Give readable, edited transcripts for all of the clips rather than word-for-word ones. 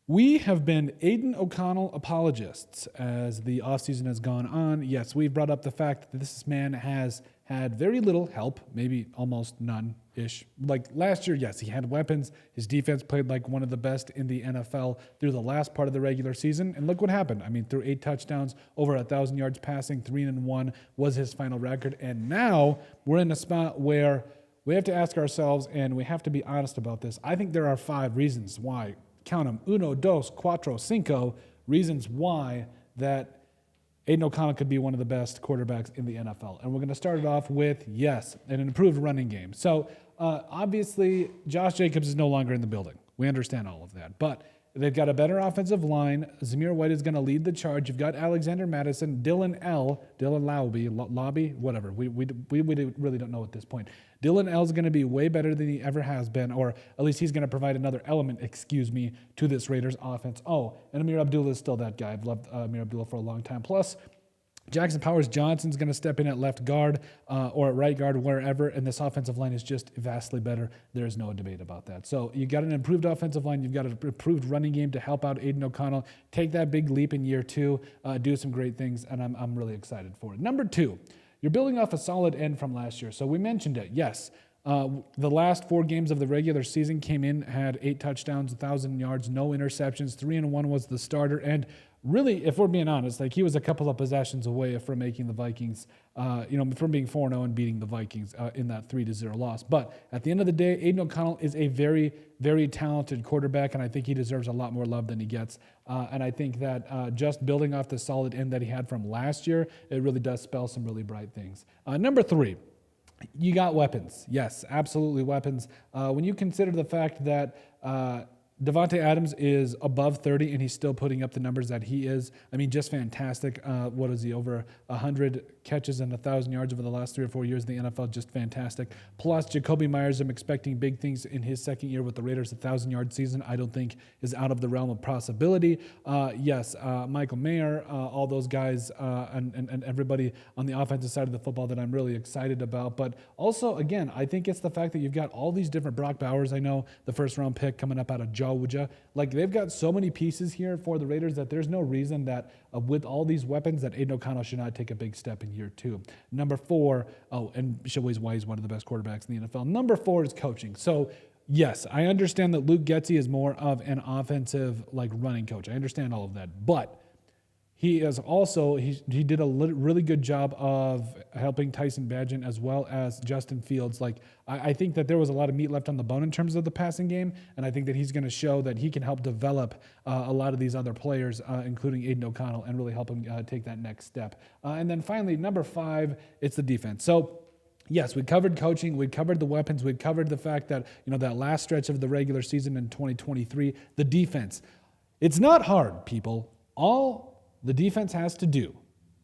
We have been Aidan O'Connell apologists as the offseason has gone on. Yes, we've brought up the fact that this man has had very little help, maybe almost none-ish. Like last year, yes, he had weapons. His defense played like one of the best in the NFL through the last part of the regular season. And look what happened. I mean, through 8 touchdowns, over 1,000 yards passing, 3-1 was his final record. And now we're in a spot where we have to ask ourselves, and we have to be honest about this. I think there are 5 reasons why. Count them, 1, 2, 4, 5 reasons why that Aidan O'Connell could be one of the best quarterbacks in the NFL. And we're going to start it off with, yes, an improved running game. So obviously, Josh Jacobs is no longer in the building. We understand all of that. But they've got a better offensive line. Zamir White is going to lead the charge. You've got Alexander Madison, Dylan Lobby, whatever. We really don't know at this point. Dylan L is going to be way better than he ever has been, or at least he's going to provide another element, to this Raiders offense. Oh, and Amir Abdullah is still that guy. I've loved Amir Abdullah for a long time. Plus, Jackson Powers-Johnson's going to step in at left guard or at right guard, wherever, and this offensive line is just vastly better. There is no debate about that. So you got an improved offensive line. You've got an improved running game to help out Aidan O'Connell. Take that big leap in year 2, do some great things, and I'm really excited for it. Number 2, you're building off a solid end from last year. So we mentioned it, yes. The last 4 games of the regular season came in, had 8 touchdowns, 1,000 yards, no interceptions. 3-1 was the starter. And really, if we're being honest, like he was a couple of possessions away from making the Vikings, from being 4-0 and beating the Vikings in that 3-0 loss. But at the end of the day, Aidan O'Connell is a very, very talented quarterback, and I think he deserves a lot more love than he gets. And I think that just building off the solid end that he had from last year, it really does spell some really bright things. Number 3. You got weapons. Yes, absolutely weapons. When you consider the fact that Davante Adams is above 30 and he's still putting up the numbers that he is, I mean, just fantastic. What is he, over 100 catches and 1,000 yards over the last 3 or 4 years in the NFL, just fantastic. Plus, Jacoby Myers, I'm expecting big things in his second year with the Raiders. 1,000-yard season, I don't think is out of the realm of possibility. Yes, Michael Mayer, all those guys, and everybody on the offensive side of the football that I'm really excited about. But also, again, I think it's the fact that you've got all these different Brock Bowers. I know the first-round pick coming up out of Georgia. Like, they've got so many pieces here for the Raiders that there's no reason that with all these weapons that Aidan O'Connell should not take a big step in year 2. Number 4, and shows why he's one of the best quarterbacks in the NFL. Number 4 is coaching. So, yes, I understand that Luke Getsy is more of an offensive, running coach. I understand all of that. But he is also, he did a really good job of helping Tyson Bagent as well as Justin Fields. I think that there was a lot of meat left on the bone in terms of the passing game, and I think that he's going to show that he can help develop a lot of these other players, including Aidan O'Connell, and really help him take that next step. And then finally, number 5, it's the defense. So, yes, we covered coaching, we covered the weapons, we covered the fact that, that last stretch of the regular season in 2023, the defense. It's not hard, people. All the defense has to do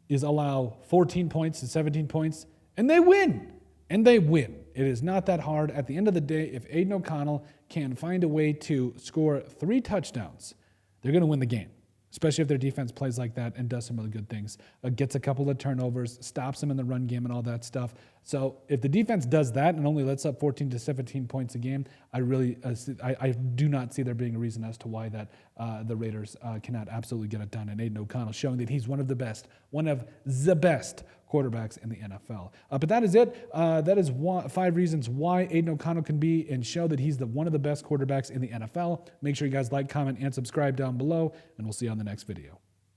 is allow 14 points to 17 points, and they win. And they win. It is not that hard. At the end of the day, if Aidan O'Connell can find a way to score 3 touchdowns, they're going to win the game, especially if their defense plays like that and does some really good things. Gets a couple of turnovers, stops them in the run game and all that stuff. So if the defense does that and only lets up 14 to 17 points a game, I do not see there being a reason as to why that the Raiders cannot absolutely get it done. And Aidan O'Connell showing that he's one of the best quarterbacks in the NFL. But that is it. That is 5 reasons why Aidan O'Connell can be and show that he's one of the best quarterbacks in the NFL. Make sure you guys like, comment, and subscribe down below, and we'll see you on the next video.